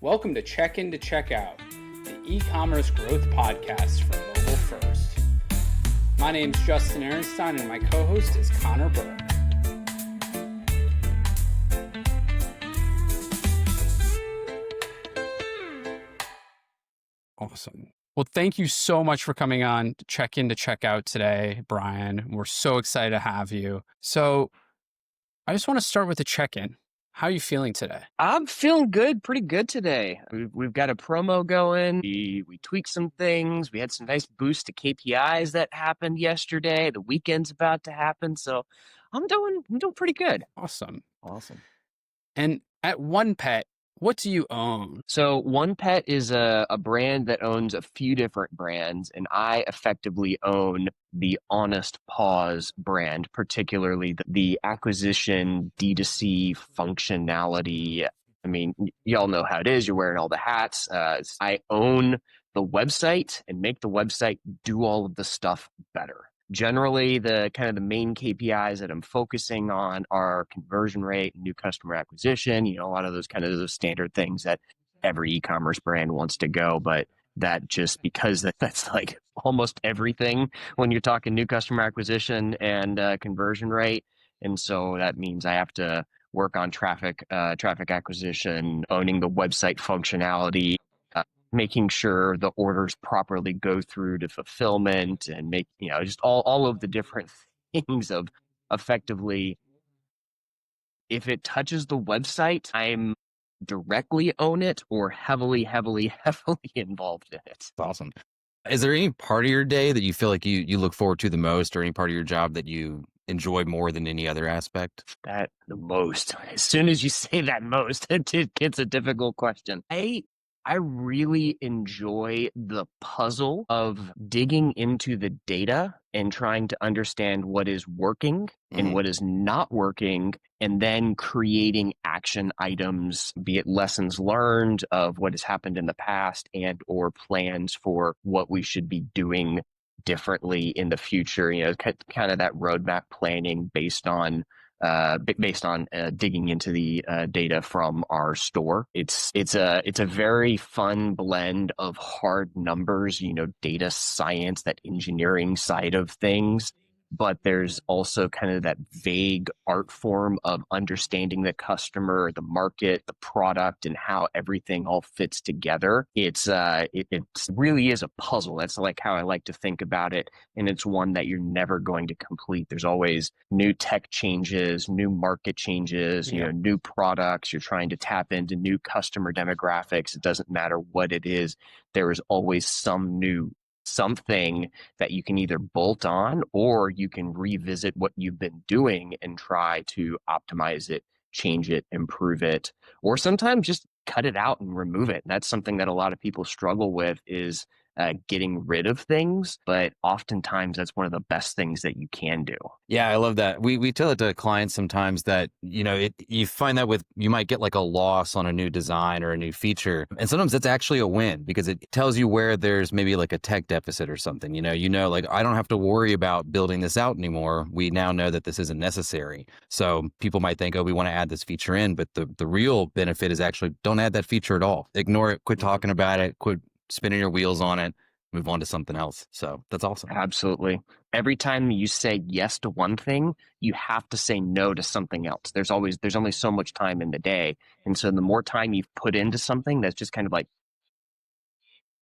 Welcome to Check In to Check Out, the e-commerce growth podcast for mobile first. My name's Justin Ehrenstein and my co-host is Connor Burke. Awesome. Well, thank you so much for coming on to Check In to Check Out today, Brian. We're so excited to have you. So I just want to start with a check-in. How are you feeling today? I'm feeling good, pretty good today. We've got a promo going. We tweaked some things. We had some nice boosts to KPIs that happened yesterday. The weekend's about to happen, so I'm doing pretty good. Awesome. And at OnePet, what do you own? So OnePet is a brand that owns a few different brands, and I effectively own the Honest Paws brand, particularly the acquisition D2C functionality. I mean, y'all know how it is. You're wearing all the hats. I own the website and make the website do all of the stuff better. Generally, the main KPIs that I'm focusing on are conversion rate, new customer acquisition, a lot of those those standard things that every e-commerce brand wants to go, but that just because that's like almost everything when you're talking new customer acquisition and conversion rate. And so that means I have to work on traffic acquisition, owning the website functionality, making sure the orders properly go through to fulfillment, and make, just all of the different things of effectively, if it touches the website, I'm directly own it or heavily involved in it. That's awesome. Is there any part of your day that you feel like you look forward to the most, or any part of your job that you enjoy more than any other aspect? That the most. As soon as you say that most, it's a difficult question. I really enjoy the puzzle of digging into the data and trying to understand what is working and what is not working, and then creating action items, be it lessons learned of what has happened in the past and or plans for what we should be doing differently in the future. Kind of that roadmap planning based on digging into the data from our store. It's a very fun blend of hard numbers, data science, that engineering side of things. But there's also kind of that vague art form of understanding the customer, the market, the product, and how everything all fits together. It really is a puzzle. That's like how I like to think about it. And it's one that you're never going to complete. There's always new tech changes, new market changes, new products. You're trying to tap into new customer demographics. It doesn't matter what it is. There is always something that you can either bolt on, or you can revisit what you've been doing and try to optimize it, change it, improve it, or sometimes just cut it out and remove it. And that's something that a lot of people struggle with, is getting rid of things, but oftentimes that's one of the best things that you can do. Yeah, I love that. We tell it to clients sometimes that, you find that you might get like a loss on a new design or a new feature. And sometimes that's actually a win, because it tells you where there's maybe like a tech deficit or something. Like, I don't have to worry about building this out anymore. We now know that this isn't necessary. So people might think, oh, we want to add this feature in, but the real benefit is actually don't add that feature at all. Ignore it, quit talking about it, quit spinning your wheels on it, move on to something else. So that's awesome. Absolutely. Every time you say yes to one thing, you have to say no to something else. There's only so much time in the day. And so the more time you've put into something that's just kind of like,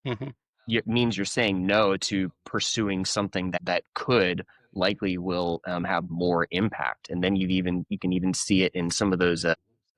it means you're saying no to pursuing something that could likely will have more impact. And then you can even see it in some of those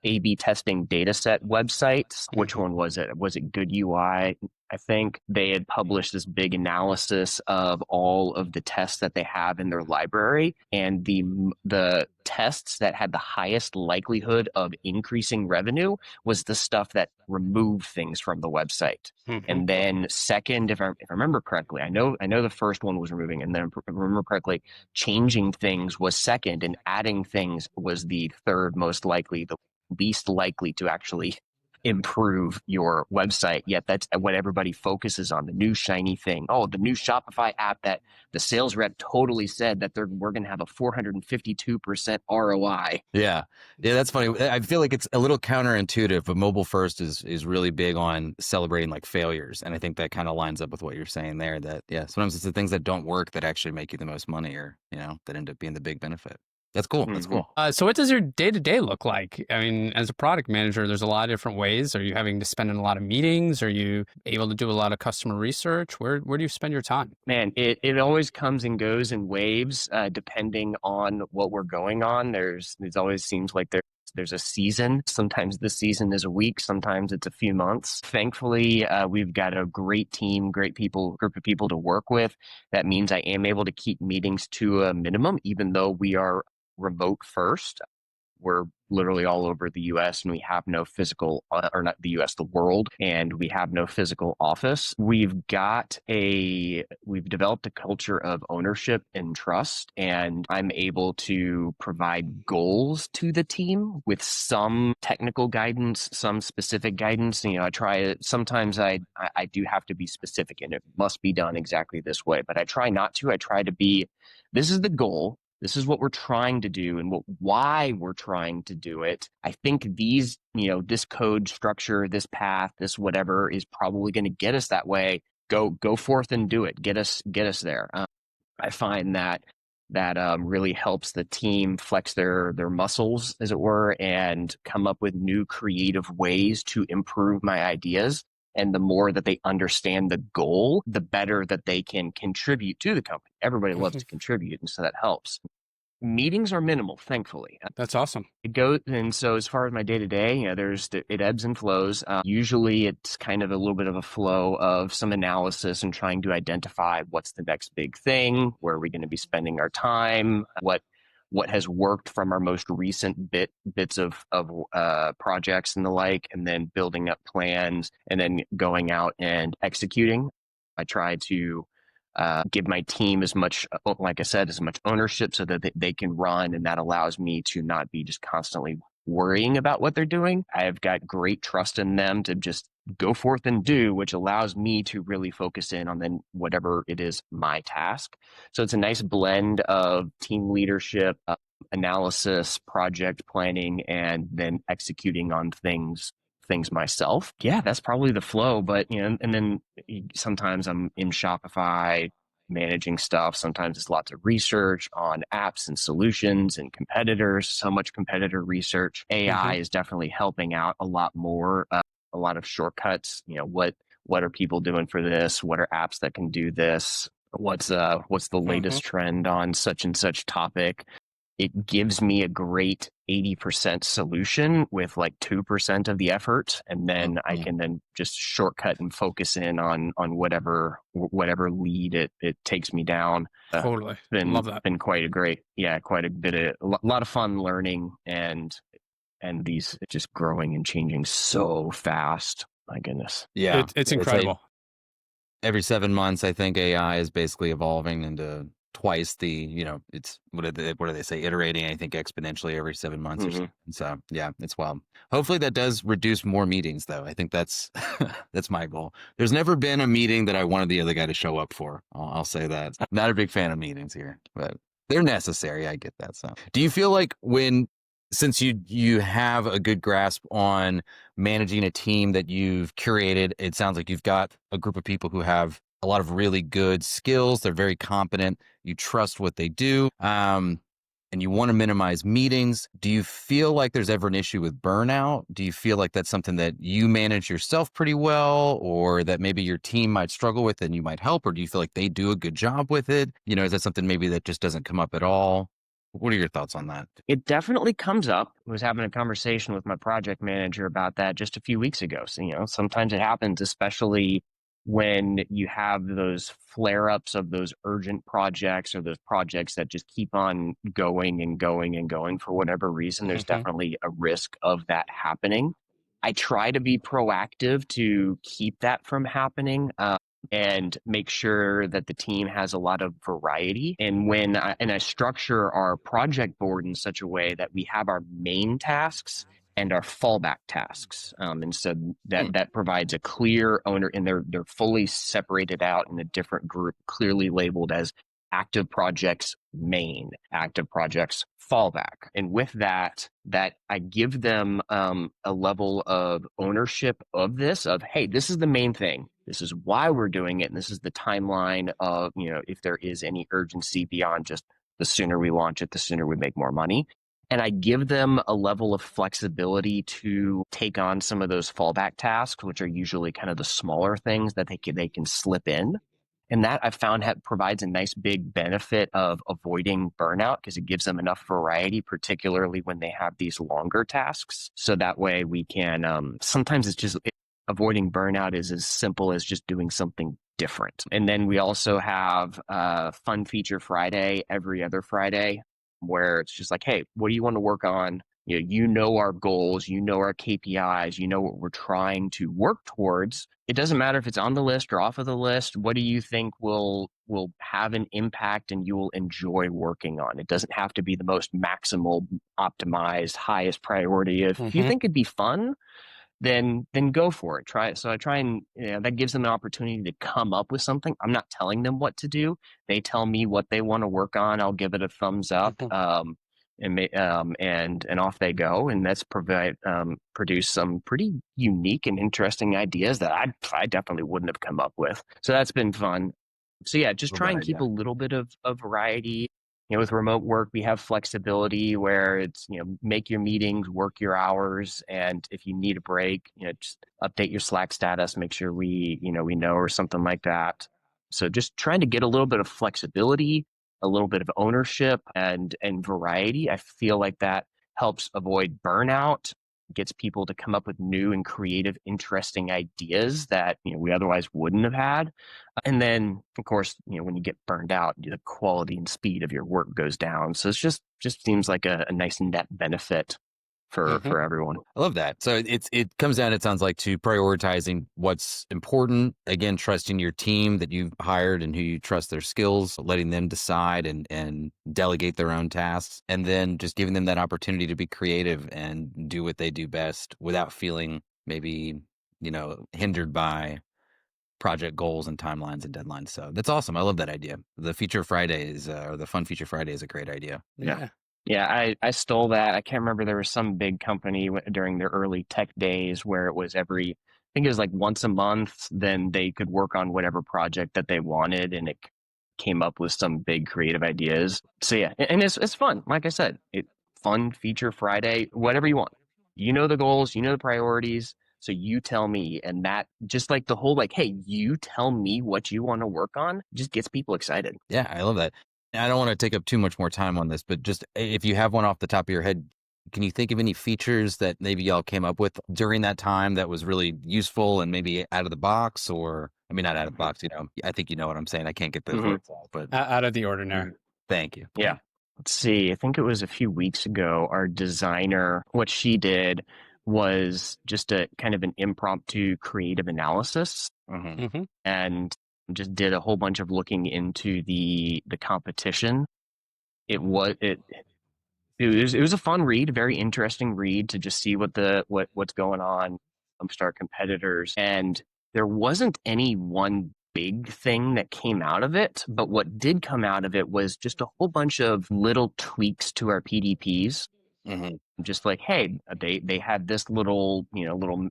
A/B testing data set websites. Which one was it? Was it Good UI? I think they had published this big analysis of all of the tests that they have in their library, and the tests that had the highest likelihood of increasing revenue was the stuff that removed things from the website. And then second, if I remember correctly, I know the first one was removing, and then if I remember correctly, changing things was second, and adding things was the third most likely, the least likely to actually improve your website. Yet that's what everybody focuses on, the new shiny thing. Oh, the new Shopify app that the sales rep totally said that we're going to have a 452% ROI. Yeah. Yeah, that's funny. I feel like it's a little counterintuitive, but mobile first is really big on celebrating like failures. And I think that kind of lines up with what you're saying there, that yeah, sometimes it's the things that don't work that actually make you the most money, or, that end up being the big benefit. That's cool. That's cool. So what does your day-to-day look like? I mean, as a product manager, there's a lot of different ways. Are you having to spend in a lot of meetings? Are you able to do a lot of customer research? Where do you spend your time? Man, it always comes and goes in waves, depending on what we're going on. It always seems like there's a season. Sometimes the season is a week. Sometimes it's a few months. Thankfully, we've got a great team, group of people to work with. That means I am able to keep meetings to a minimum, even though we are remote first. We're literally all over the US, and we have no physical, or not the US, the world, and we have no physical office. We've developed a culture of ownership and trust, and I'm able to provide goals to the team with some technical guidance, some specific guidance. Sometimes I do have to be specific, and it must be done exactly this way, but I try not to. I try to be, this is the goal. This is what we're trying to do and why we're trying to do it. I think this code structure, this path, this whatever is probably going to get us that way. Go forth and do it. Get us there. I find that really helps the team flex their muscles, as it were, and come up with new creative ways to improve my ideas. And the more that they understand the goal, the better that they can contribute to the company. Everybody loves to contribute, and so that helps. Meetings are minimal, thankfully. That's awesome. And so as far as my day-to-day, it ebbs and flows. Usually it's kind of a little bit of a flow of some analysis and trying to identify what's the next big thing, where are we going to be spending our time, what has worked from our most recent bits of projects and the like, and then building up plans and then going out and executing. I try to give my team as much, like I said, as much ownership so that they can run, and that allows me to not be just constantly worrying about what they're doing. I've got great trust in them to just go forth and do, which allows me to really focus in on then whatever it is my task. So it's a nice blend of team leadership, analysis, project planning, and then executing on things myself. Yeah, that's probably the flow. But and then sometimes I'm in Shopify managing stuff. Sometimes it's lots of research on apps and solutions and competitors. So much competitor research. AI is definitely helping out a lot more. A lot of shortcuts. What are people doing for this? What are apps that can do this? What's the latest trend on such and such topic? It gives me a great 80% solution with like 2% of the effort. And then I can then just shortcut and focus in on whatever lead it takes me down. Totally. Love that. Been quite a lot of fun learning and these just growing and changing so fast. My goodness. Yeah. It's incredible. Like every 7 months, I think AI is basically evolving into twice the, it's what do they say, iterating, I think, exponentially every 7 months or something. So yeah, it's wild. Hopefully that does reduce more meetings, though. I think that's that's my goal. There's never been a meeting that I wanted the other guy to show up for. I'll say that. I'm not a big fan of meetings here, but they're necessary. I get that. So do you feel like since you have a good grasp on managing a team that you've curated, it sounds like you've got a group of people who have a lot of really good skills. They're very competent. You trust what they do. And you want to minimize meetings. Do you feel like there's ever an issue with burnout? Do you feel like that's something that you manage yourself pretty well, or that maybe your team might struggle with and you might help? Or do you feel like they do a good job with it? Is that something maybe that just doesn't come up at all? What are your thoughts on that? It definitely comes up. I was having a conversation with my project manager about that just a few weeks ago. So, sometimes it happens, especially when you have those flare-ups of those urgent projects or those projects that just keep on going and going and going for whatever reason. There's definitely a risk of that happening. I try to be proactive to keep that from happening. And make sure that the team has a lot of variety. And I structure our project board in such a way that we have our main tasks and our fallback tasks. And so that provides a clear owner, and they're fully separated out in a different group, clearly labeled as active projects main, active projects fallback. And with that I give them a level of ownership of this, of, hey, this is the main thing. This is why we're doing it. And this is the timeline of, if there is any urgency beyond just the sooner we launch it, the sooner we make more money. And I give them a level of flexibility to take on some of those fallback tasks, which are usually kind of the smaller things that they can slip in. And that I found provides a nice big benefit of avoiding burnout, because it gives them enough variety, particularly when they have these longer tasks. So that way we can, sometimes it's just avoiding burnout is as simple as just doing something different. And then we also have Fun Feature Friday every other Friday, where it's just like, hey, what do you want to work on? You know our goals, you know our KPIs, you know what we're trying to work towards. It doesn't matter if it's on the list or off of the list. What do you think will have an impact and you will enjoy working on? It doesn't have to be the most maximal, optimized, highest priority. If you think it'd be fun, then go for it. Try it. So I try and that gives them an opportunity to come up with something. I'm not telling them what to do. They tell me what they want to work on. I'll give it a thumbs up. And off they go, and that's produce some pretty unique and interesting ideas that I definitely wouldn't have come up with. So that's been fun. So yeah, just try and keep a little bit of variety. With remote work, we have flexibility where it's, make your meetings, work your hours, and if you need a break, just update your Slack status, make sure we know, or something like that. So just trying to get a little bit of flexibility, a little bit of ownership and variety. I feel like that helps avoid burnout, gets people to come up with new and creative, interesting ideas that we otherwise wouldn't have had. And then, of course, when you get burned out, the quality and speed of your work goes down. So it's just seems like a nice net benefit for everyone. I love that. So it comes down, it sounds like, to prioritizing what's important. Again, trusting your team that you've hired and who you trust their skills, letting them decide and delegate their own tasks, and then just giving them that opportunity to be creative and do what they do best without feeling maybe, hindered by project goals and timelines and deadlines. So that's awesome. I love that idea. The Feature Fridays or the Fun Feature Friday is a great idea. Yeah, I stole that. I can't remember. There was some big company during their early tech days where it was I think it was like once a month, then they could work on whatever project that they wanted, and it came up with some big creative ideas. So yeah, and it's fun. Like I said, Fun Feature Friday, whatever you want. You know the goals, you know the priorities, so you tell me. And that, just like the whole, like, hey, you tell me what you want to work on, just gets people excited. Yeah, I love that. I don't want to take up too much more time on this, but just if you have one off the top of your head, can you think of any features that maybe y'all came up with during that time that was really useful and maybe out of the box, or, I mean, not out of the box, I think you know what I'm saying. I can't get the words out, but Out of the ordinary. Thank you. Yeah. Let's see. I think it was a few weeks ago, our designer, what she did was just a kind of an impromptu creative analysis, and just did a whole bunch of looking into the competition. It was a fun read, a very interesting read, to just see what's going on amongst our competitors. And there wasn't any one big thing that came out of it, but what did come out of it was just a whole bunch of little tweaks to our PDPs. Just like, hey, they had this little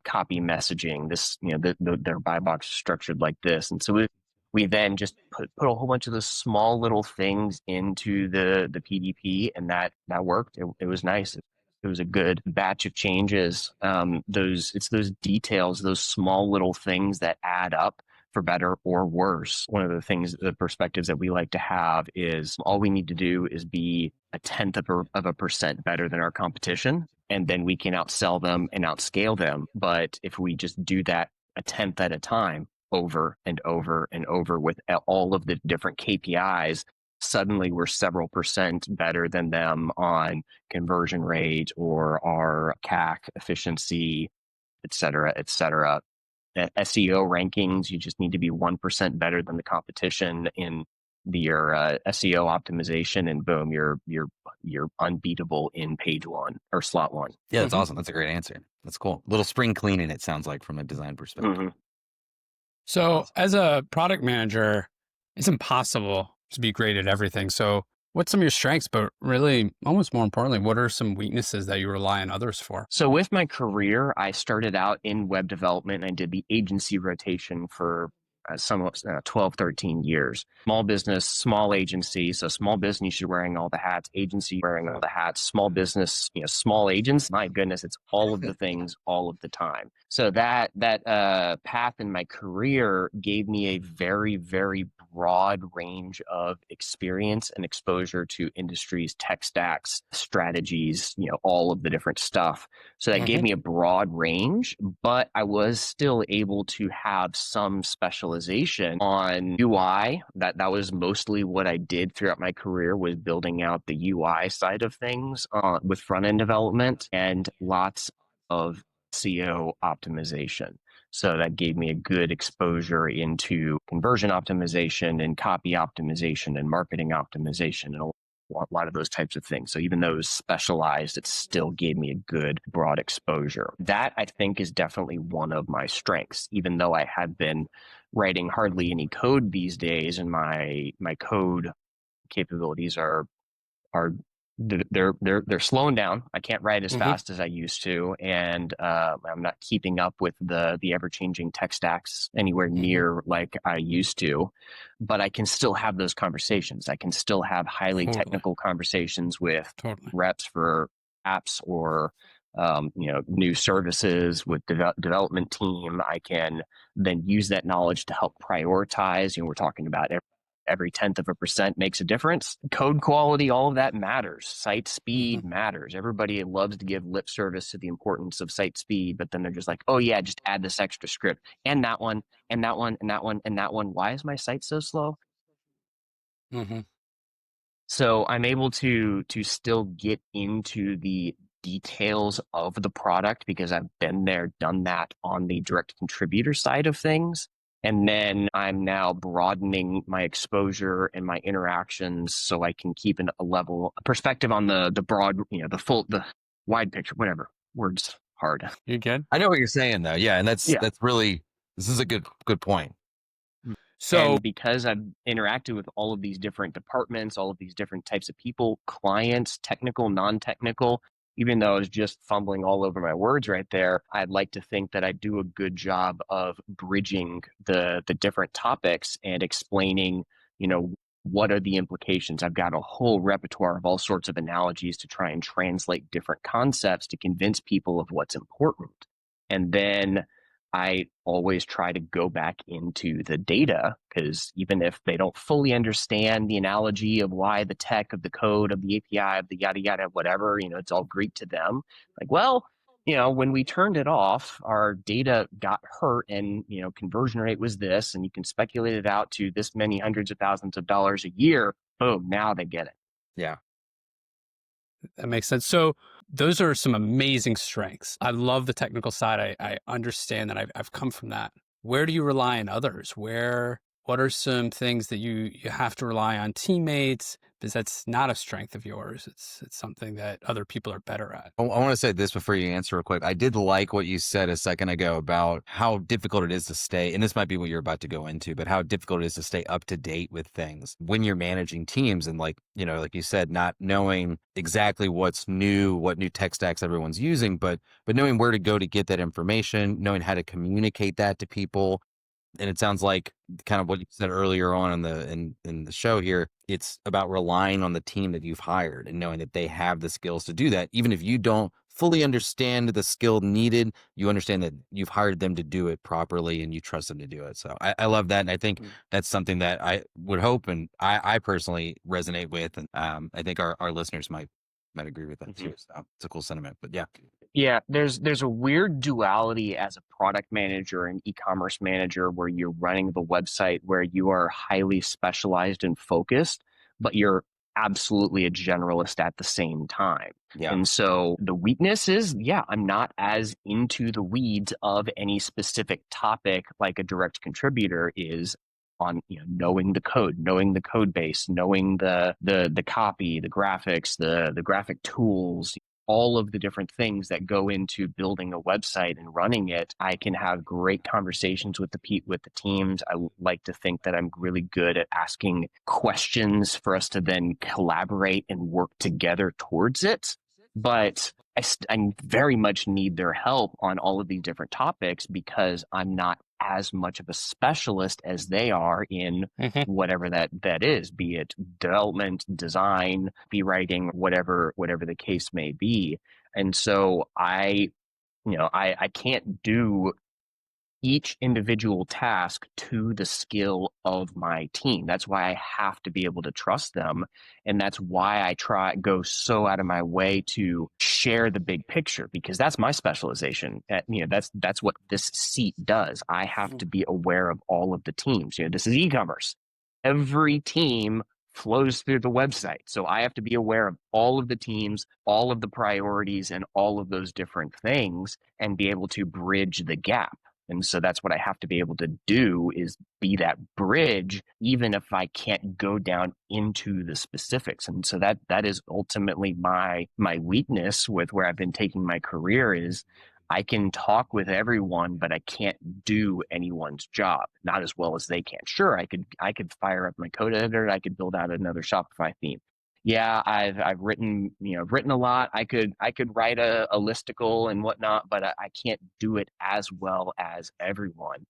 copy messaging, this their buy box is structured like this, and so we then just put a whole bunch of those small little things into the PDP, and that worked. It was nice. It was a good batch of changes. It's those details, those small little things that add up for better or worse. One of the perspectives that we like to have is all we need to do is be 1/10 of a percent better than our competition, and then we can outsell them and outscale them. But if we just do that 1/10 at a time, over and over and over with all of the different KPIs, suddenly we're several percent better than them on conversion rate or our CAC efficiency, et cetera, et cetera. SEO rankings, you just need to be 1% better than the competition in your SEO optimization, and boom, you're unbeatable in page one or slot one. Yeah, that's awesome. That's a great answer. That's cool. Little spring cleaning, it sounds like, from a design perspective. So as a product manager, it's impossible to be great at everything. So what's some of your strengths, but really almost more importantly, what are some weaknesses that you rely on others for? So with my career, I started out in web development. I did the agency rotation for 12, 13 years. Small business, small agency. So small business, you're wearing all the hats. Agency, wearing all the hats. Small business, small agents. My goodness, it's all of the things all of the time. So that path in my career gave me a very, very broad range of experience and exposure to industries, tech stacks, strategies, all of the different stuff. So that gave me a broad range, but I was still able to have some specialization on UI. That was mostly what I did throughout my career, was building out the UI side of things with front-end development, and lots of SEO optimization. So that gave me a good exposure into conversion optimization and copy optimization and marketing optimization and a lot of those types of things. So even though it was specialized, it still gave me a good broad exposure. That, I think, is definitely one of my strengths, even though I have been writing hardly any code these days, and my code capabilities are they're slowing down. I can't write as fast as I used to, and I'm not keeping up with the ever-changing tech stacks anywhere near like I used to. But I can still have those conversations. I can still have highly technical conversations with reps for apps or new services with development team. I can then use that knowledge to help prioritize. We're talking about every 0.1% makes a difference. Code quality, all of that matters. Site speed matters. Everybody loves to give lip service to the importance of site speed, but then they're just like, oh yeah, just add this extra script and that one and that one and that one and that one. Why is my site so slow? So I'm able to still get into the details of the product because I've been there, done that on the direct contributor side of things. And then I'm now broadening my exposure and my interactions so I can keep a perspective on the broad, the wide picture, whatever. Words hard. You good? I know what you're saying though. Yeah. And that's really, this is a good point. So, and because I've interacted with all of these different departments, all of these different types of people, clients, technical, non-technical, even though I was just fumbling all over my words right there, I'd like to think that I do a good job of bridging the different topics and explaining, what are the implications. I've got a whole repertoire of all sorts of analogies to try and translate different concepts to convince people of what's important. And then I always try to go back into the data, because even if they don't fully understand the analogy of why the tech of the code of the API of the yada yada whatever, it's all Greek to them. Like, well, when we turned it off, our data got hurt, and conversion rate was this, and you can speculate it out to this many hundreds of thousands of dollars a year. Boom, now they get it. Yeah. That makes sense. So those are some amazing strengths. I love the technical side. I understand that I've come from that. Where do you rely on others? What are some things that you have to rely on teammates? Because that's not a strength of yours. It's something that other people are better at. I want to say this before you answer real quick. I did like what you said a second ago about how difficult it is to stay, and this might be what you're about to go into, but how difficult it is to stay up to date with things when you're managing teams. And like you said, not knowing exactly what's new, what new tech stacks everyone's using, but knowing where to go to get that information, knowing how to communicate that to people. And it sounds like kind of what you said earlier on in the show here. It's about relying on the team that you've hired and knowing that they have the skills to do that. Even if you don't fully understand the skill needed, you understand that you've hired them to do it properly and you trust them to do it. So I love that. And I think that's something that I would hope and I personally resonate with. And I think our listeners might agree with that too. So it's a cool sentiment, but yeah. Yeah, there's a weird duality as a product manager and e-commerce manager where you're running the website where you are highly specialized and focused, but you're absolutely a generalist at the same time. Yeah. And so the weakness is, I'm not as into the weeds of any specific topic like a direct contributor is. on, knowing the code base, knowing the copy, the graphics, the graphic tools, all of the different things that go into building a website and running it. I can have great conversations with the teams. I like to think that I'm really good at asking questions for us to then collaborate and work together towards it. But I very much need their help on all of these different topics because I'm not as much of a specialist as they are in whatever that is, be it development, design, be writing, whatever the case may be. And so I can't do each individual task to the skill of my team. That's why I have to be able to trust them. And that's why I go so out of my way to share the big picture, because that's my specialization. That's what this seat does. I have to be aware of all of the teams. This is e-commerce. Every team flows through the website. So I have to be aware of all of the teams, all of the priorities, and all of those different things, and be able to bridge the gap. And so that's what I have to be able to do, is be that bridge, even if I can't go down into the specifics. And so that is ultimately my weakness with where I've been taking my career, is I can talk with everyone, but I can't do anyone's job, not as well as they can. Sure, I could fire up my code editor, I could build out another Shopify theme. Yeah, I've written a lot. I could write a listicle and whatnot, but I can't do it as well as everyone.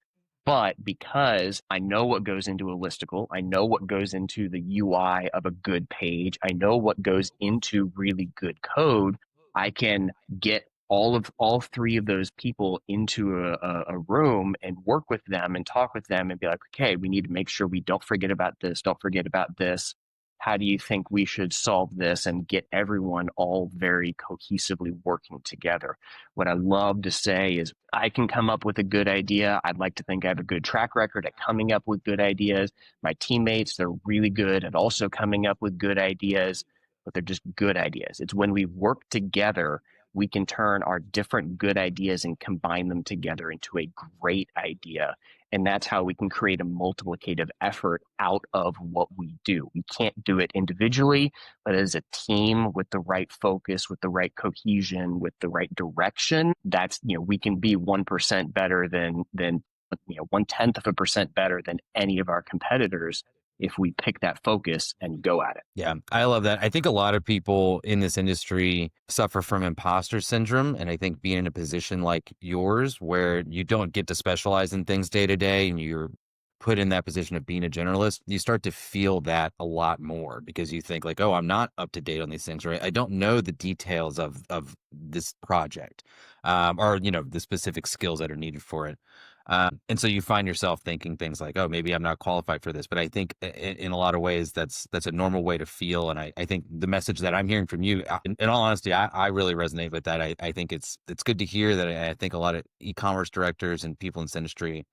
But because I know what goes into a listicle, I know what goes into the UI of a good page, I know what goes into really good code, I can get all three of those people into a room and work with them and talk with them and be like, okay, we need to make sure we don't forget about this, don't forget about this. How do you think we should solve this, and get everyone all very cohesively working together? What I love to say is I can come up with a good idea. I'd like to think I have a good track record at coming up with good ideas. My teammates, they're really good at also coming up with good ideas, but they're just good ideas. It's when we work together, we can turn our different good ideas and combine them together into a great idea. And that's how we can create a multiplicative effort out of what we do. We can't do it individually, but as a team with the right focus, with the right cohesion, with the right direction, that's, we can be 1% better than 0.1% better than any of our competitors if we pick that focus and go at it. Yeah, I love that. I think a lot of people in this industry suffer from imposter syndrome. And I think being in a position like yours, where you don't get to specialize in things day to day and you're put in that position of being a generalist, you start to feel that a lot more, because you think like, oh, I'm not up to date on these things, right? I don't know the details of this project, or, the specific skills that are needed for it. And so you find yourself thinking things like, oh, maybe I'm not qualified for this. But I think in a lot of ways, that's a normal way to feel. And I think the message that I'm hearing from you, in all honesty, I really resonate with that. I think it's good to hear that. I think a lot of e-commerce directors and people in this industry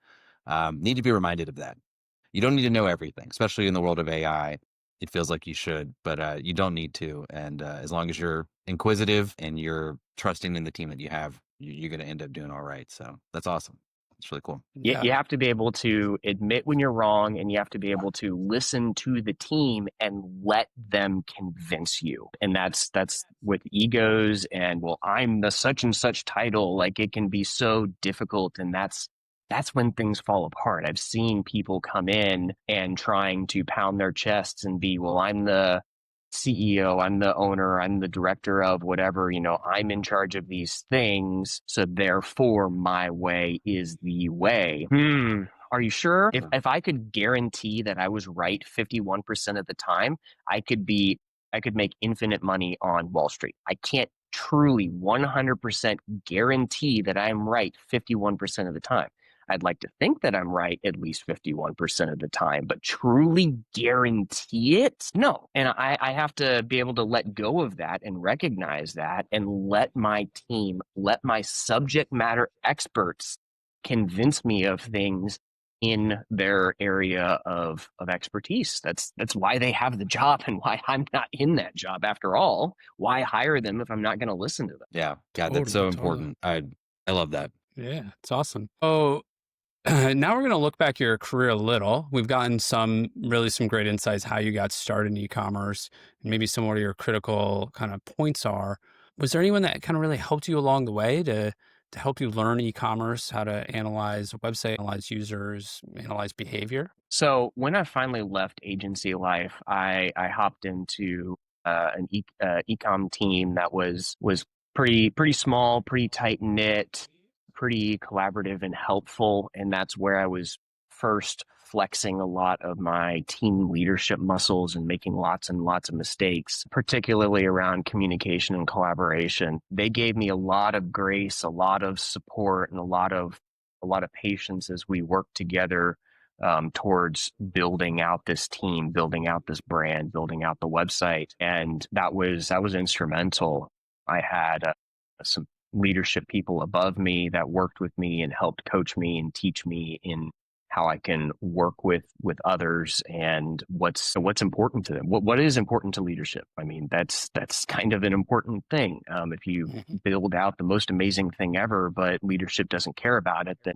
need to be reminded of that. You don't need to know everything, especially in the world of AI. It feels like you should, but you don't need to. And as long as you're inquisitive and you're trusting in the team that you have, you're going to end up doing all right. So that's awesome. It's really cool. You have to be able to admit when you're wrong, and you have to be able to listen to the team and let them convince you. And that's with egos and, well, I'm the such and such title. Like, it can be so difficult, and that's when things fall apart. I've seen people come in and trying to pound their chests and be, well, I'm the CEO, I'm the owner, I'm the director of whatever, I'm in charge of these things, so therefore my way is the way. Are you sure? If I could guarantee that I was right 51% of the time, I could make infinite money on Wall Street. I can't truly 100% guarantee that I'm right 51% of the time. I'd like to think that I'm right at least 51% of the time, but truly guarantee it? No. And I have to be able to let go of that and recognize that, and let my team, let my subject matter experts convince me of things in their area of expertise. That's why they have the job, and why I'm not in that job after all. Why hire them if I'm not going to listen to them? Yeah. God, that's so important. I love that. Yeah, it's awesome. Oh, Now we're going to look back your career a little. We've gotten some great insights how you got started in e-commerce and maybe some of your critical kind of points are. Was there anyone that kind of really helped you along the way to help you learn e-commerce, how to analyze a website, analyze users, analyze behavior? So when I finally left agency life, I hopped into an ecom team that was pretty small, pretty tight knit, pretty collaborative and helpful, and that's where I was first flexing a lot of my team leadership muscles and making lots and lots of mistakes, particularly around communication and collaboration. They gave me a lot of grace, a lot of support, and a lot of patience as we worked together towards building out this team, building out this brand, building out the website, and that was instrumental. I had some leadership people above me that worked with me and helped coach me and teach me in how I can work with others and what's important to them. What is important to leadership? I mean, that's kind of an important thing. If you build out the most amazing thing ever, but leadership doesn't care about it, then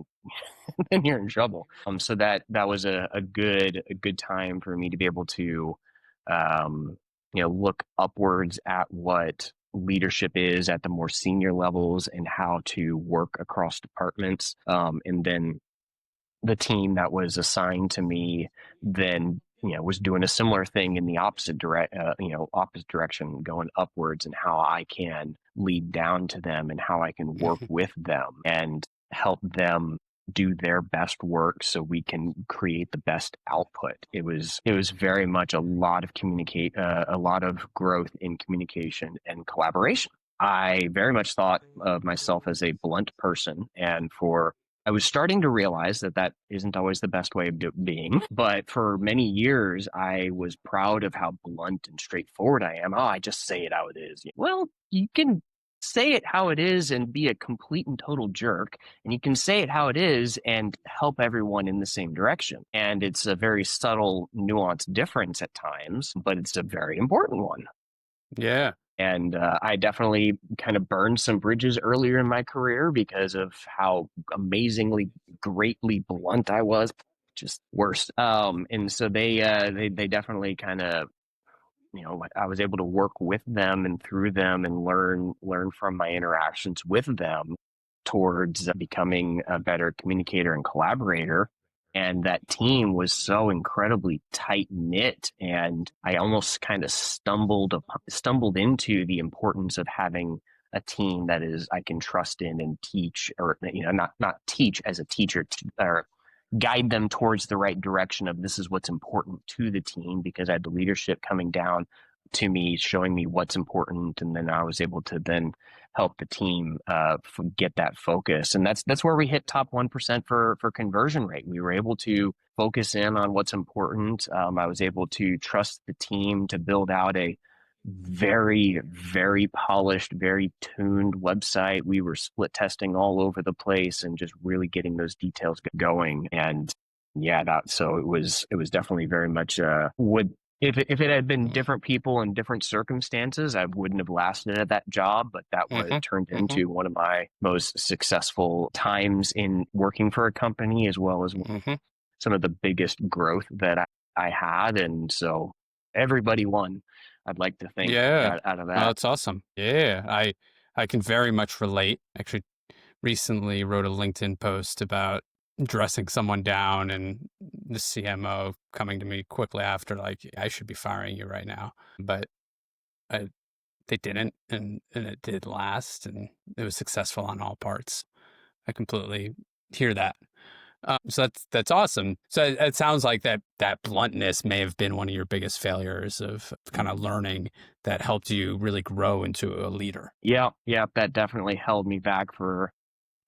then you're in trouble. So that was a good time for me to be able to look upwards at what leadership is at the more senior levels and how to work across departments. And then the team that was assigned to me then was doing a similar thing in the opposite direction, going upwards, and how I can lead down to them and how I can work with them and help them do their best work so we can create the best output. It was very much a lot of growth in communication and collaboration. I very much thought of myself as a blunt person, and I was starting to realize that isn't always the best way of being, but for many years, I was proud of how blunt and straightforward I am. Oh, I just say it how it is. Well, you can say it how it is and be a complete and total jerk, and you can say it how it is and help everyone in the same direction. And it's a very subtle, nuanced difference at times, but it's a very important one. Yeah. And I definitely kind of burned some bridges earlier in my career because of how amazingly, greatly blunt I was, just worst. And so they definitely kind of, I was able to work with them and through them and learn from my interactions with them towards becoming a better communicator and collaborator. And that team was so incredibly tight knit, and I almost kind of stumbled into the importance of having a team that is I can trust in and teach, or not teach as a teacher, or guide them towards the right direction of this is what's important to the team, because I had the leadership coming down to me, showing me what's important, and then I was able to then help the team get that focus. And that's where we hit top 1% for conversion rate. We were able to focus in on what's important. I was able to trust the team to build out a very, very polished, very tuned website. We were split testing all over the place and just really getting those details going. And so it was definitely very much if it had been different people in different circumstances, I wouldn't have lasted at that job, but that was turned into one of my most successful times in working for a company, as well as some of the biggest growth that I had. And so everybody won, I'd like to think, out of that. Oh, that's awesome. Yeah, I can very much relate. Actually, recently wrote a LinkedIn post about dressing someone down, and the CMO coming to me quickly after, like, I should be firing you right now. But they didn't, and it did last, and it was successful on all parts. I completely hear that. So that's awesome. So it sounds like that bluntness may have been one of your biggest failures of kind of learning that helped you really grow into a leader. Yeah, that definitely held me back for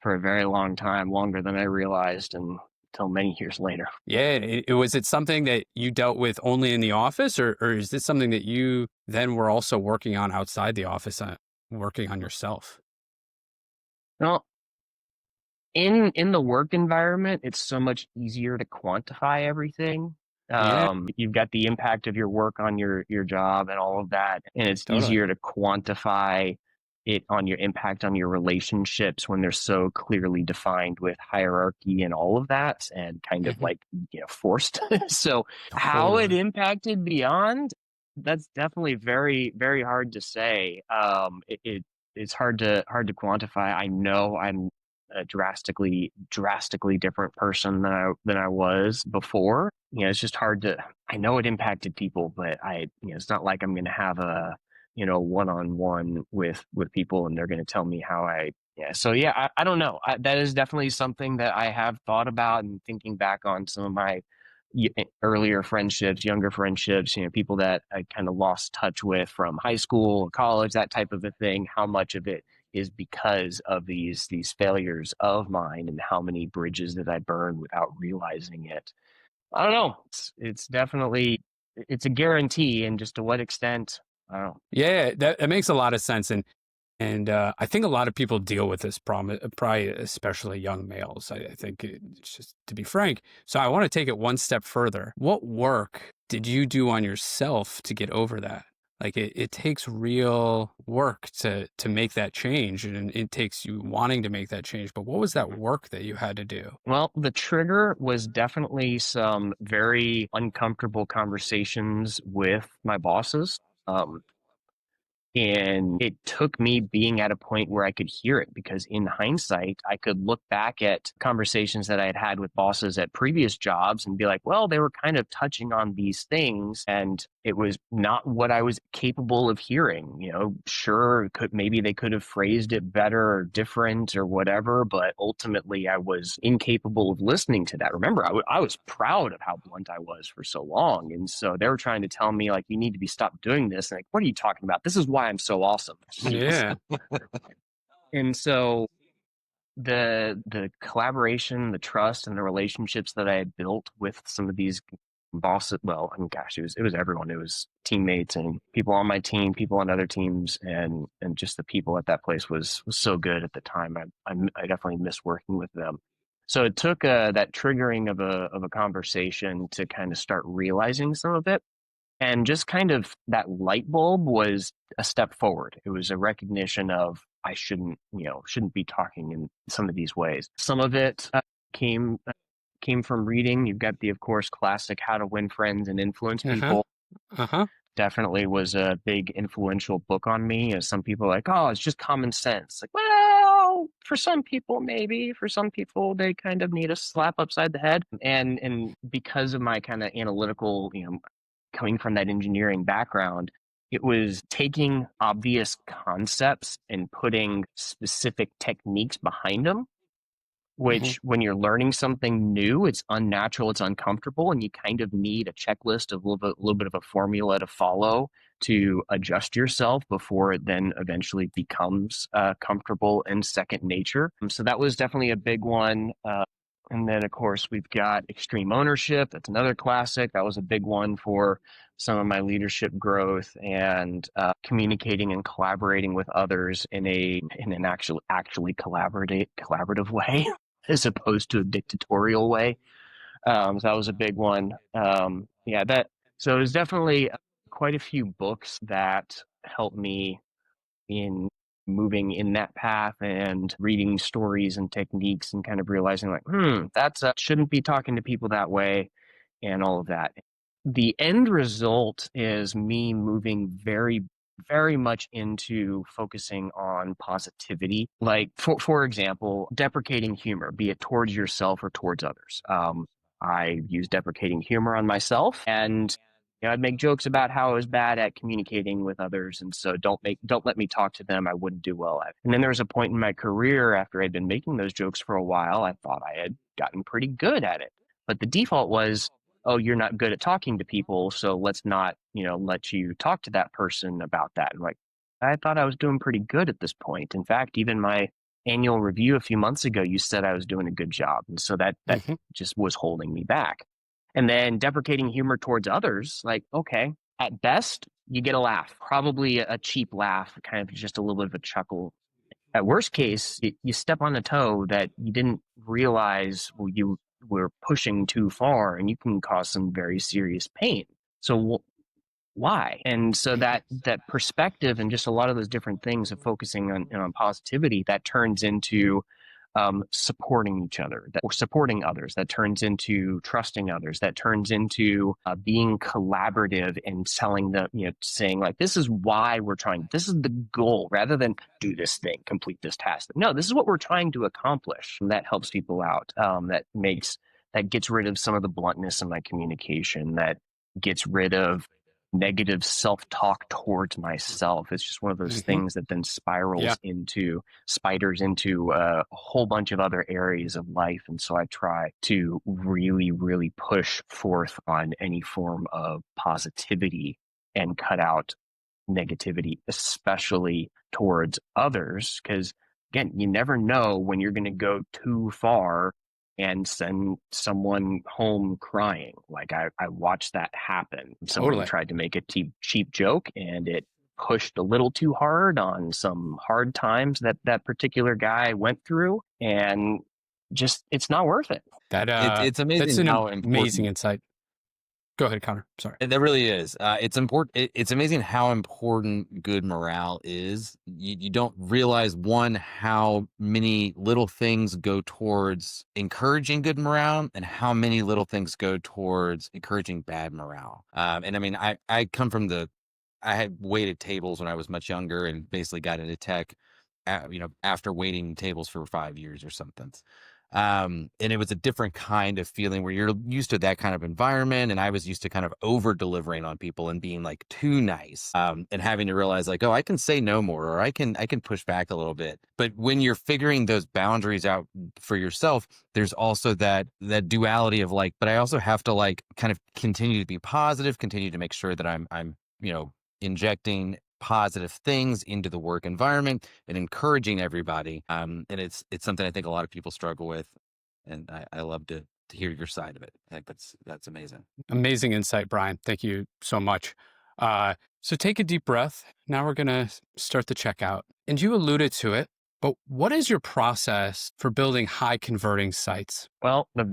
a very long time, longer than I realized, until many years later. Yeah, was it something that you dealt with only in the office, or is this something that you then were also working on outside the office, working on yourself? Well, in the work environment, it's so much easier to quantify everything. You've got the impact of your work on your job and all of that, and it's easier to quantify it on your impact on your relationships when they're so clearly defined with hierarchy and all of that and kind of Mhm. like, forced. So how it Totally. impacted beyond, that's definitely very, very hard to say. It's hard to quantify. I know I'm a drastically different person than I was before. It's just hard to. I know it impacted people, but it's not like I'm going to have a one-on-one with people and they're going to tell me how so yeah, I don't know. That is definitely something that I have thought about, and thinking back on some of my earlier friendships, younger friendships, people that I kind of lost touch with from high school, college, that type of a thing. How much of it is because of these failures of mine, and how many bridges did I burn without realizing it? I don't know. It's definitely, it's a guarantee, and just to what extent, I don't know. Yeah, that makes a lot of sense. And I think a lot of people deal with this problem, probably especially young males. I think it's just to be frank. So I want to take it one step further. What work did you do on yourself to get over that? Like it takes real work to make that change, and it takes you wanting to make that change. But what was that work that you had to do? Well, the trigger was definitely some very uncomfortable conversations with my bosses. Um, And it took me being at a point where I could hear it, because in hindsight, I could look back at conversations that I had had with bosses at previous jobs and be like, well, they were kind of touching on these things, and it was not what I was capable of hearing. Sure, maybe they could have phrased it better or different or whatever, but ultimately I was incapable of listening to that. Remember, I was proud of how blunt I was for so long. And so they were trying to tell me, like, you need to be stopped doing this. And like, what are you talking about? This is why I'm so awesome. Yeah. And so the collaboration, the trust, and the relationships that I had built with some of these bosses, well, I mean, gosh, it was everyone. It was teammates and people on my team, people on other teams, and just the people at that place was so good at the time. I definitely miss working with them. So it took that triggering of a conversation to kind of start realizing some of it. And just kind of that light bulb was a step forward. It was a recognition of, I shouldn't be talking in some of these ways. Some of it came from reading. You've got the, of course, classic How to Win Friends and Influence Uh-huh. People. Uh-huh. Definitely was a big influential book on me. As some people are like, oh, it's just common sense. Like, well, for some people, maybe. For some people, they kind of need a slap upside the head. And because of my kind of analytical, coming from that engineering background, it was taking obvious concepts and putting specific techniques behind them, Hmm. which when you're learning something new, it's unnatural, it's uncomfortable, and you kind of need a checklist of a little bit of a formula to follow to adjust yourself before it then eventually becomes comfortable and second nature. So that was definitely a big one. And then, of course, we've got extreme ownership. That's another classic. That was a big one for some of my leadership growth, and communicating and collaborating with others in an actually collaborative way as opposed to a dictatorial way. So that was a big one. Yeah, that so there's definitely quite a few books that helped me in moving in that path, and reading stories and techniques and kind of realizing, like, that's shouldn't be talking to people that way, and all of that. The end result is me moving very, very much into focusing on positivity. Like, for example, deprecating humor, be it towards yourself or towards others. I use deprecating humor on myself, and I'd make jokes about how I was bad at communicating with others, and so don't let me talk to them. I wouldn't do well at it. And then there was a point in my career after I'd been making those jokes for a while, I thought I had gotten pretty good at it. But the default was, oh, you're not good at talking to people, so let's not, let you talk to that person about that. And like, I thought I was doing pretty good at this point. In fact, even my annual review a few months ago, you said I was doing a good job. And so that Hmm. just was holding me back. And then deprecating humor towards others, like, okay, at best, you get a laugh, probably a cheap laugh, kind of just a little bit of a chuckle. At worst case, you step on a toe that you didn't realize you were pushing too far, and you can cause some very serious pain. So why? And so that perspective and just a lot of those different things of focusing on positivity, that turns into supporting each other, or supporting others, that turns into trusting others, that turns into being collaborative and telling them, saying like, this is why we're trying, this is the goal, rather than do this thing, complete this task. No, this is what we're trying to accomplish. And that helps people out. That gets rid of some of the bluntness in my communication, that gets rid of negative self-talk towards myself. It's just one of those things that then spiders into a whole bunch of other areas of life. And so I try to really, really push forth on any form of positivity and cut out negativity, especially towards others. Because again, you never know when you're going to go too far and send someone home crying. Like I watched that happen. Someone tried to make a cheap joke, and it pushed a little too hard on some hard times that particular guy went through, and just, it's not worth it. It's amazing. That's an how amazing insight. Go ahead, Connor. Sorry. That really is. It's important. It's amazing how important good morale is. You don't realize, one, how many little things go towards encouraging good morale, and how many little things go towards encouraging bad morale. And I mean, I come from I had waited tables when I was much younger, and basically got into tech, after waiting tables for 5 years or something. And it was a different kind of feeling where you're used to that kind of environment. And I was used to kind of over delivering on people and being like too nice, and having to realize like, oh, I can say no more, or I can push back a little bit. But when you're figuring those boundaries out for yourself, there's also that duality of like, but I also have to like kind of continue to be positive, continue to make sure that I'm injecting positive things into the work environment and encouraging everybody. And it's something I think a lot of people struggle with. And I love to hear your side of it. I think that's amazing. Amazing insight, Brian. Thank you so much. So take a deep breath. Now we're going to start the checkout. And you alluded to it, but what is your process for building high converting sites? Well, the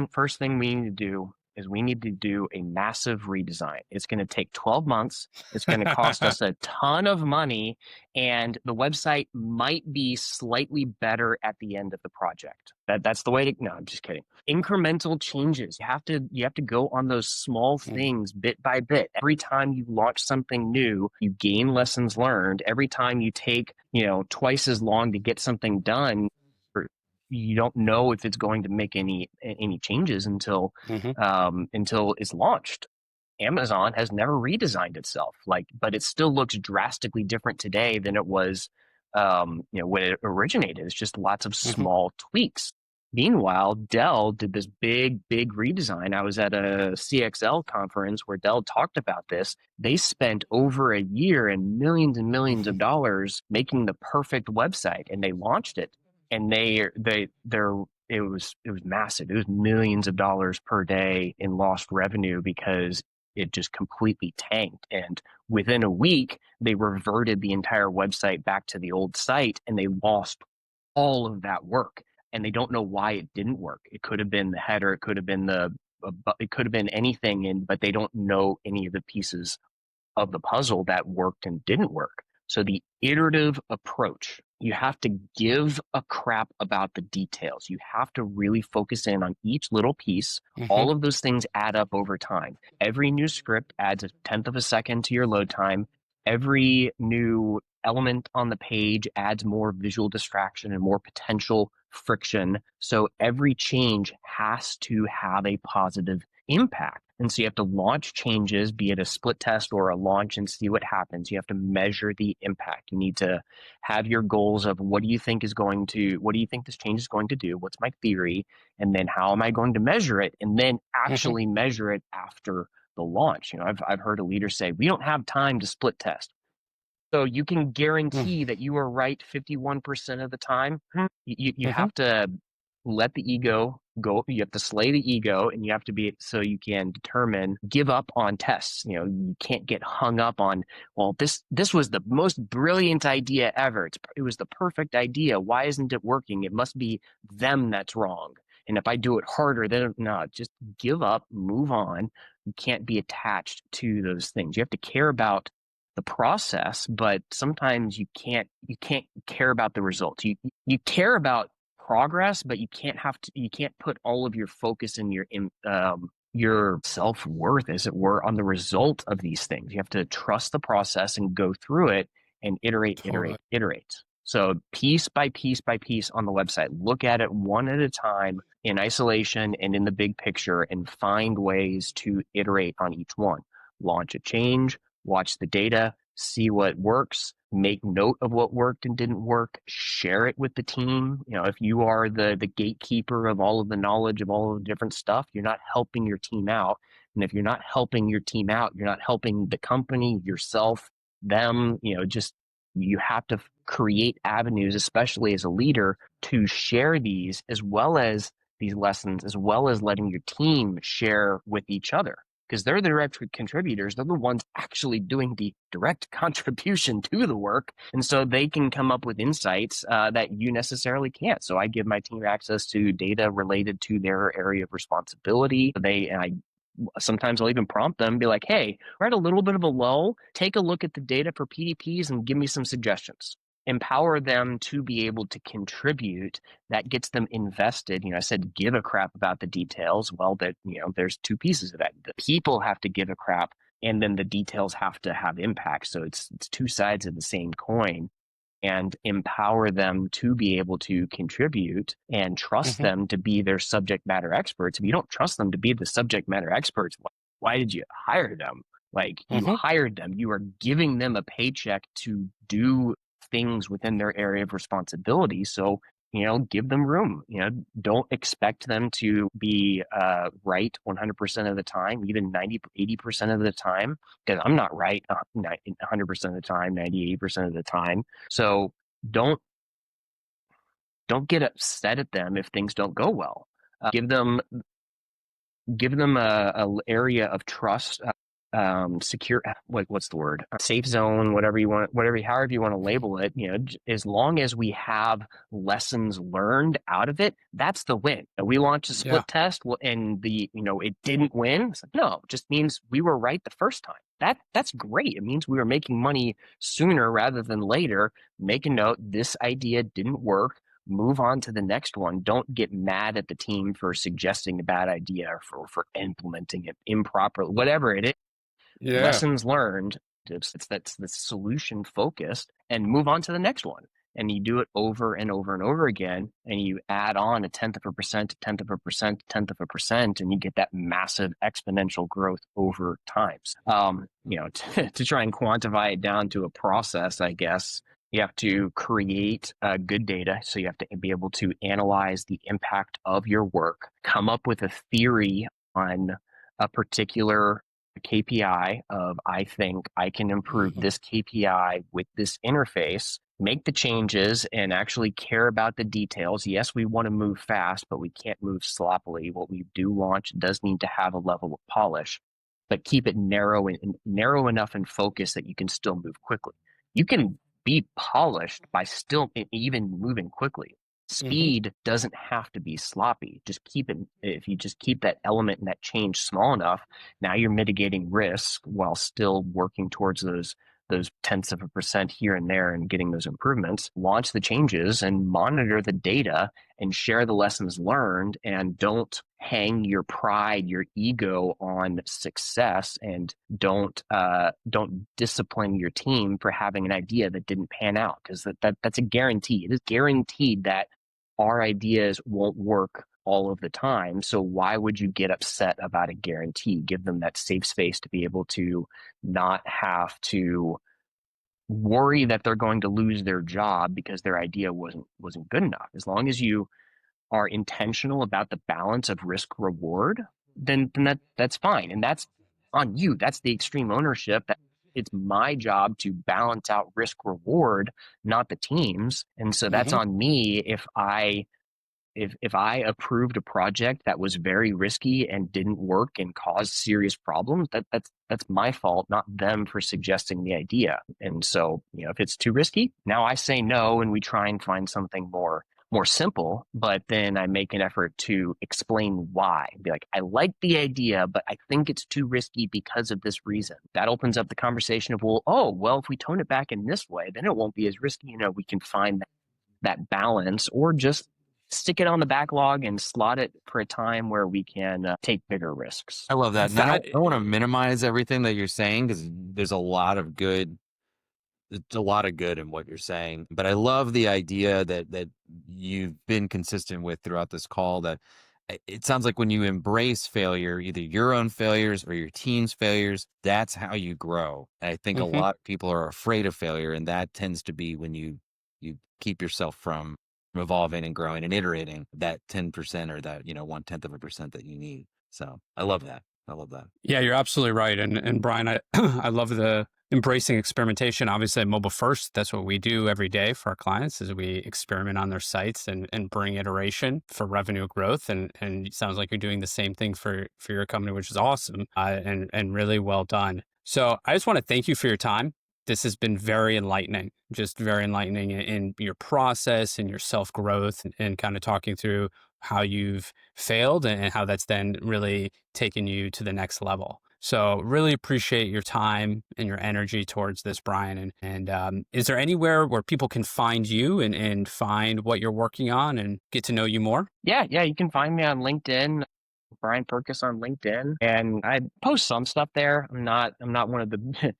first thing we need to do is we need to do a massive redesign. It's going to take 12 months. It's going to cost us a ton of money, and the website might be slightly better at the end of the project. That's the way to, no, I'm just kidding. Incremental changes. You have to go on those small things bit by bit. Every time you launch something new, you gain lessons learned. Every time you take, twice as long to get something done, you don't know if it's going to make any changes until it's launched. Amazon has never redesigned itself, but it still looks drastically different today than it was, when it originated. It's just lots of small tweaks. Meanwhile, Dell did this big redesign. I was at a CXL conference where Dell talked about this. They spent over a year and millions of dollars making the perfect website, and they launched it. And it was massive. It was millions of dollars per day in lost revenue because it just completely tanked. And within a week, they reverted the entire website back to the old site, and they lost all of that work. And they don't know why it didn't work. It could have been the header. It could have been it could have been anything, but they don't know any of the pieces of the puzzle that worked and didn't work. So the iterative approach, you have to give a crap about the details. You have to really focus in on each little piece. All of those things add up over time. Every new script adds 1/10 of a second to your load time. Every new element on the page adds more visual distraction and more potential friction. So every change has to have a positive impact. And so you have to launch changes, be it a split test or a launch, and see what happens. You have to measure the impact. You need to have your goals of what do you think this change is going to do? What's my theory? And then how am I going to measure it? And then actually measure it after the launch. I've heard a leader say, we don't have time to split test. So you can guarantee that you are right 51% of the time. You have to let the ego go. You have to slay the ego, and you have to so you can give up on tests. You can't get hung up on, well, this was the most brilliant idea ever. It was the perfect idea. Why isn't it working? It must be them that's wrong. And if I do it harder, then no, just give up, move on. You can't be attached to those things. You have to care about the process, but sometimes you can't care about the results. You care about progress, but you can't put all of your focus and your self-worth, as it were, on the result of these things. You have to trust the process and go through it and iterate, Totally. iterate. So piece by piece by piece on the website, look at it one at a time in isolation and in the big picture, and find ways to iterate on each one. Launch a change, watch the data, see what works, make note of what worked and didn't work, share it with the team. You know, if you are the gatekeeper of all of the knowledge of all of the different stuff, you're not helping your team out. And if you're not helping your team out, you're not helping the company, yourself, them, just you have to create avenues, especially as a leader, to share these as well as these lessons, as well as letting your team share with each other, because they're the direct contributors. They're the ones actually doing the direct contribution to the work. And so they can come up with insights that you necessarily can't. So I give my team access to data related to their area of responsibility. Sometimes I'll even prompt them, be like, hey, we're at a little bit of a lull. Take a look at the data for PDPs and give me some suggestions. Empower them to be able to contribute. That gets them invested. I said, give a crap about the details. Well, there's two pieces of that. The people have to give a crap, and then the details have to have impact. So it's two sides of the same coin. And empower them to be able to contribute, and trust them to be their subject matter experts. If you don't trust them to be the subject matter experts, why did you hire them? Like, you hired them. You are giving them a paycheck to do things within their area of responsibility. So, give them room. Don't expect them to be right 100% of the time, even 90, 80% of the time, because I'm not right 100% of the time, 98% of the time. So don't get upset at them if things don't go well. Give them a area of trust, secure, what's the word? Safe zone, however you want to label it. As long as we have lessons learned out of it, that's the win. We launched a split test, and it didn't win. It's like, no, it just means we were right the first time. That's great. It means we were making money sooner rather than later. Make a note, this idea didn't work. Move on to the next one. Don't get mad at the team for suggesting a bad idea or for implementing it improperly, whatever it is. Lessons learned. That's the solution focused, and move on to the next one. And you do it over and over and over again, and you add on 0.1%, 0.1%, 0.1%, and you get that massive exponential growth over time. To try and quantify it down to a process, I guess, you have to create good data. So you have to be able to analyze the impact of your work, come up with a theory on a particular KPI of, I think I can improve this KPI with this interface, make the changes, and actually care about the details. Yes, we want to move fast, but we can't move sloppily. What we do launch does need to have a level of polish, but keep it narrow enough and focused that you can still move quickly. You can be polished by still even moving quickly. Speed doesn't have to be sloppy. If you just keep that element and that change small enough, now you're mitigating risk while still working towards those 0.1% here and there and getting those improvements. Launch the changes and monitor the data and share the lessons learned, and don't hang your pride, your ego on success, and don't discipline your team for having an idea that didn't pan out, because that's a guarantee. It is guaranteed that our ideas won't work all of the time. So why would you get upset about a guarantee? Give them that safe space to be able to not have to worry that they're going to lose their job because their idea wasn't good enough. As long as you are intentional about the balance of risk reward, then that's fine. And that's on you. That's the extreme ownership. It's my job to balance out risk reward, not the team's. And so that's on me. If I approved a project that was very risky and didn't work and caused serious problems, that's my fault, not them for suggesting the idea. And so, if it's too risky, now I say no, and we try and find something more more simple, but then I make an effort to explain why. Be like, I like the idea, but I think it's too risky because of this reason. That opens up the conversation of, well, if we tone it back in this way, then it won't be as risky. We can find that balance, or just stick it on the backlog and slot it for a time where we can take bigger risks. I love that. And I That don't want to minimize everything that you're saying, because there's a lot of good. It's a lot of good in what you're saying, but I love the idea that you've been consistent with throughout this call, that it sounds like when you embrace failure, either your own failures or your team's failures, that's how you grow. And I think a Mhm. lot of people are afraid of failure, and that tends to be when you keep yourself from evolving and growing and iterating that 10% or that 0.1% that you need. So I love that. I love that. Yeah, you're absolutely right. And Brian, I I love the embracing experimentation. Obviously, at Mobile First, that's what we do every day for our clients, is we experiment on their sites and bring iteration for revenue growth. And it sounds like you're doing the same thing for your company, which is awesome, and really well done. So I just want to thank you for your time. This has been very enlightening, just very enlightening in your process and your self-growth, and kind of talking through how you've failed and how that's then really taken you to the next level. So really appreciate your time and your energy towards this, Brian. And is there anywhere where people can find you and find what you're working on and get to know you more? Yeah, you can find me on LinkedIn, Brian Purkis on LinkedIn, and I post some stuff there. I'm not one of the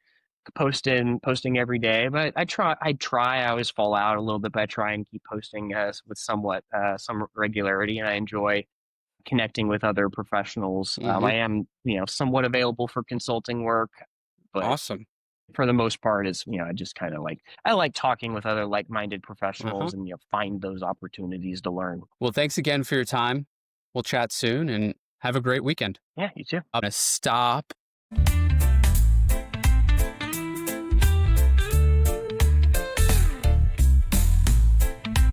posting every day, but I try. I always fall out a little bit, but I try and keep posting with somewhat some regularity, and I enjoy connecting with other professionals. Hmm. I am, somewhat available for consulting work, but Awesome. for the most part, I just kind of I like talking with other like-minded Uh-huh. professionals, and find those opportunities to learn. Well, thanks again for your time. We'll chat soon and have a great weekend. Yeah, you too. I'm going to stop